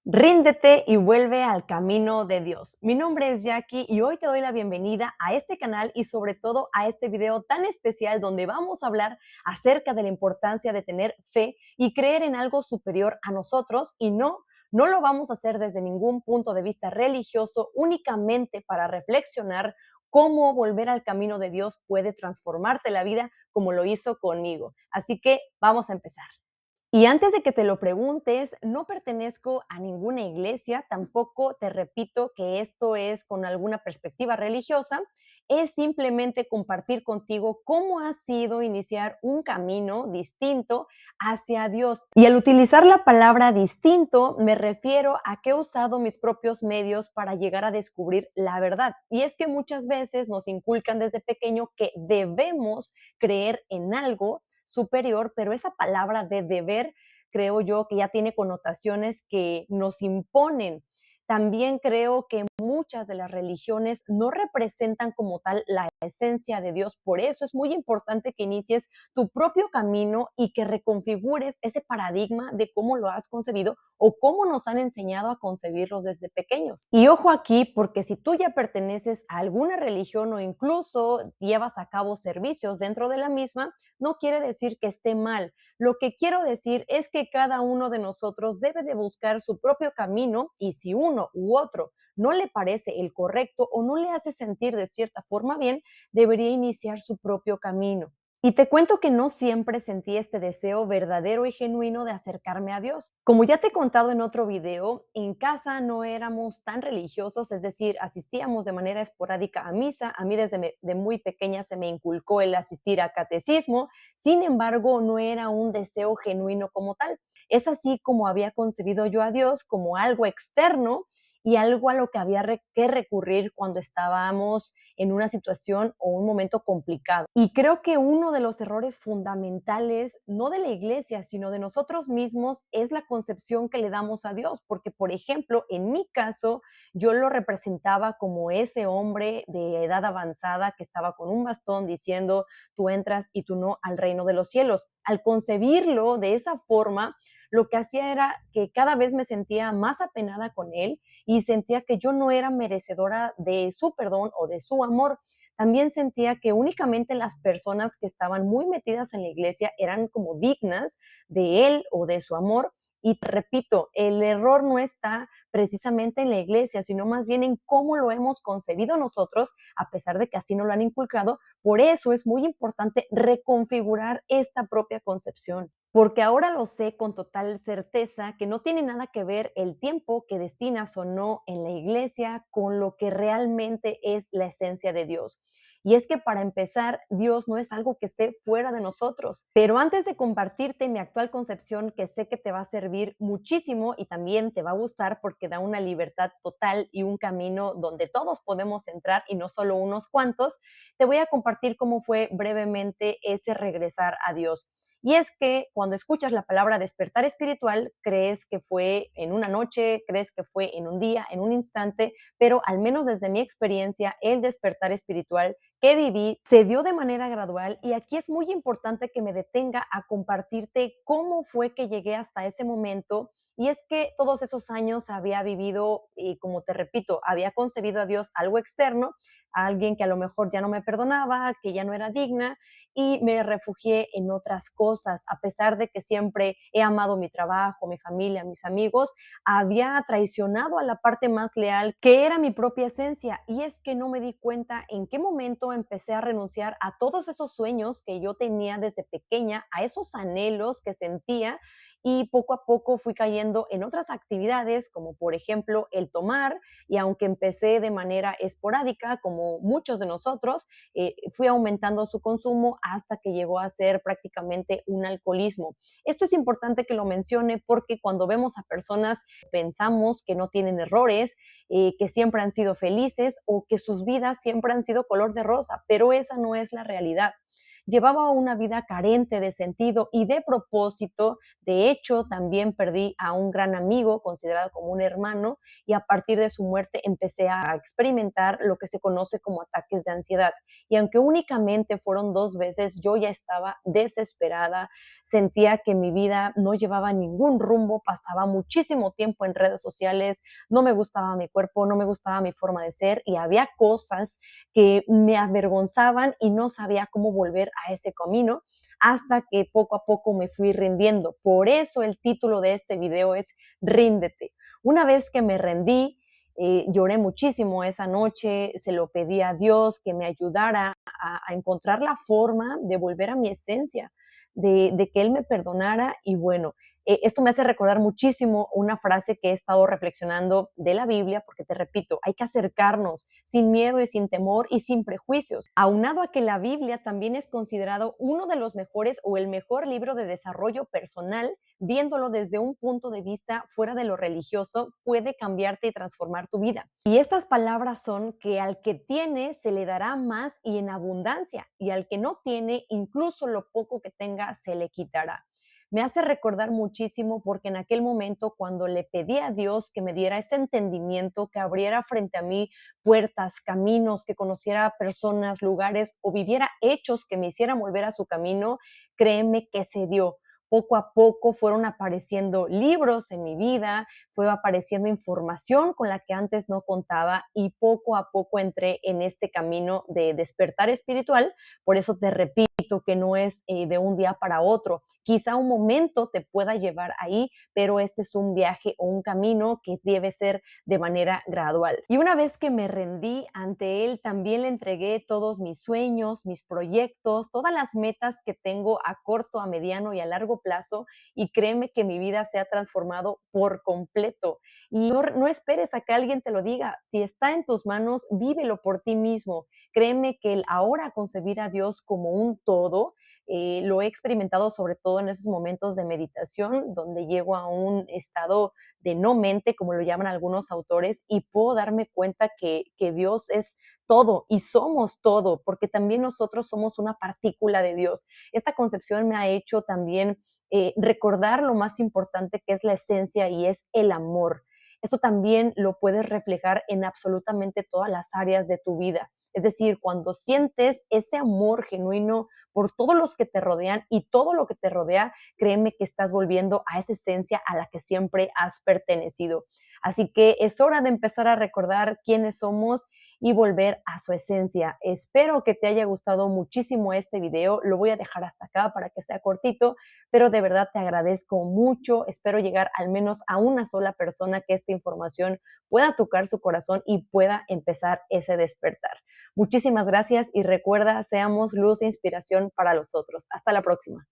Ríndete y vuelve al camino de Dios. Mi nombre es Jackie y hoy te doy la bienvenida a este canal y sobre todo a este video tan especial donde vamos a hablar acerca de la importancia de tener fe y creer en algo superior a nosotros y no lo vamos a hacer desde ningún punto de vista religioso, únicamente para reflexionar cómo volver al camino de Dios puede transformarte la vida como lo hizo conmigo. Así que vamos a empezar. Y antes de que te lo preguntes, no pertenezco a ninguna iglesia, tampoco te repito que esto es con alguna perspectiva religiosa, es simplemente compartir contigo cómo ha sido iniciar un camino distinto hacia Dios. Y al utilizar la palabra distinto, me refiero a que he usado mis propios medios para llegar a descubrir la verdad. Y es que muchas veces nos inculcan desde pequeño que debemos creer en algo superior, pero esa palabra de deber, creo yo, que ya tiene connotaciones que nos imponen. También creo que muchas de las religiones no representan como tal la esencia de Dios. Por eso es muy importante que inicies tu propio camino y que reconfigures ese paradigma de cómo lo has concebido o cómo nos han enseñado a concebirlos desde pequeños. Y ojo aquí, porque si tú ya perteneces a alguna religión o incluso llevas a cabo servicios dentro de la misma, no quiere decir que esté mal. Lo que quiero decir es que cada uno de nosotros debe de buscar su propio camino y si uno u otro no le parece el correcto o no le hace sentir de cierta forma bien, debería iniciar su propio camino. Y te cuento que no siempre sentí este deseo verdadero y genuino de acercarme a Dios. Como ya te he contado en otro video, en casa no éramos tan religiosos, es decir, asistíamos de manera esporádica a misa. A mí de muy pequeña se me inculcó el asistir a catecismo, sin embargo, no era un deseo genuino como tal. Es así como había concebido yo a Dios como algo externo y algo a lo que había que recurrir cuando estábamos en una situación o un momento complicado. Y creo que uno de los errores fundamentales, no de la iglesia, sino de nosotros mismos, es la concepción que le damos a Dios. Porque, por ejemplo, en mi caso, yo lo representaba como ese hombre de edad avanzada que estaba con un bastón diciendo, tú entras y tú no al reino de los cielos. Al concebirlo de esa forma, lo que hacía era que cada vez me sentía más apenada con él y sentía que yo no era merecedora de su perdón o de su amor. También sentía que únicamente las personas que estaban muy metidas en la iglesia eran como dignas de él o de su amor. Y te repito, el error no está precisamente en la iglesia, sino más bien en cómo lo hemos concebido nosotros, a pesar de que así nos lo han inculcado. Por eso es muy importante reconfigurar esta propia concepción. Porque ahora lo sé con total certeza que no tiene nada que ver el tiempo que destinas o no en la iglesia con lo que realmente es la esencia de Dios. Y es que para empezar, Dios no es algo que esté fuera de nosotros. Pero antes de compartirte mi actual concepción, que sé que te va a servir muchísimo y también te va a gustar porque da una libertad total y un camino donde todos podemos entrar y no solo unos cuantos, te voy a compartir cómo fue brevemente ese regresar a Dios. Y es que cuando escuchas la palabra despertar espiritual, crees que fue en una noche, crees que fue en un día, en un instante, pero al menos desde mi experiencia, el despertar espiritual que viví se dio de manera gradual y aquí es muy importante que me detenga a compartirte cómo fue que llegué hasta ese momento. Y es que todos esos años había vivido, y como te repito, había concebido a Dios algo externo, a alguien que a lo mejor ya no me perdonaba, que ya no era digna, y me refugié en otras cosas. A pesar de que siempre he amado mi trabajo, mi familia, mis amigos, había traicionado a la parte más leal, que era mi propia esencia. Y es que no me di cuenta en qué momento empecé a renunciar a todos esos sueños que yo tenía desde pequeña, a esos anhelos que sentía, y poco a poco fui cayendo en otras actividades, como por ejemplo el tomar, y aunque empecé de manera esporádica, como muchos de nosotros, fui aumentando su consumo hasta que llegó a ser prácticamente un alcoholismo. Esto es importante que lo mencione porque cuando vemos a personas pensamos que no tienen errores, que siempre han sido felices o que sus vidas siempre han sido color de rosa, pero esa no es la realidad. Llevaba una vida carente de sentido y de propósito. De hecho, también perdí a un gran amigo, considerado como un hermano, y a partir de su muerte empecé a experimentar lo que se conoce como ataques de ansiedad. Y aunque únicamente fueron 2 veces, yo ya estaba desesperada, sentía que mi vida no llevaba ningún rumbo, pasaba muchísimo tiempo en redes sociales, no me gustaba mi cuerpo, no me gustaba mi forma de ser y había cosas que me avergonzaban y no sabía cómo volver a ese camino hasta que poco a poco me fui rindiendo. Por eso el título de este video es Ríndete. Una vez que me rendí, lloré muchísimo esa noche, se lo pedí a Dios que me ayudara a encontrar la forma de volver a mi esencia, de que Él me perdonara y bueno, esto me hace recordar muchísimo una frase que he estado reflexionando de la Biblia, porque te repito, hay que acercarnos sin miedo y sin temor y sin prejuicios. Aunado a que la Biblia también es considerado uno de los mejores o el mejor libro de desarrollo personal, viéndolo desde un punto de vista fuera de lo religioso, puede cambiarte y transformar tu vida. Y estas palabras son que al que tiene se le dará más y en abundancia, y al que no tiene, incluso lo poco que tenga se le quitará. Me hace recordar muchísimo porque en aquel momento cuando le pedí a Dios que me diera ese entendimiento, que abriera frente a mí puertas, caminos, que conociera personas, lugares o viviera hechos que me hicieran volver a su camino, créeme que se dio. Poco a poco fueron apareciendo libros en mi vida, fue apareciendo información con la que antes no contaba y poco a poco entré en este camino de despertar espiritual. Por eso te repito que no es de un día para otro. Quizá un momento te pueda llevar ahí, pero este es un viaje o un camino que debe ser de manera gradual. Y una vez que me rendí ante Él, también le entregué todos mis sueños, mis proyectos, todas las metas que tengo a corto, a mediano y a largo plazo. Y créeme que mi vida se ha transformado por completo. Y no esperes a que alguien te lo diga. Si está en tus manos, vívelo por ti mismo. Créeme que el ahora concebir a Dios como un todo, lo he experimentado sobre todo en esos momentos de meditación, donde llego a un estado de no mente, como lo llaman algunos autores, y puedo darme cuenta que Dios es todo y somos todo, porque también nosotros somos una partícula de Dios. Esta concepción me ha hecho también recordar lo más importante que es la esencia y es el amor. Esto también lo puedes reflejar en absolutamente todas las áreas de tu vida. Es decir, cuando sientes ese amor genuino por todos los que te rodean y todo lo que te rodea, créeme que estás volviendo a esa esencia a la que siempre has pertenecido. Así que es hora de empezar a recordar quiénes somos y volver a su esencia. Espero que te haya gustado muchísimo este video. Lo voy a dejar hasta acá para que sea cortito, pero de verdad te agradezco mucho. Espero llegar al menos a una sola persona que esta información pueda tocar su corazón y pueda empezar ese despertar. Muchísimas gracias y recuerda, seamos luz e inspiración para los otros. Hasta la próxima.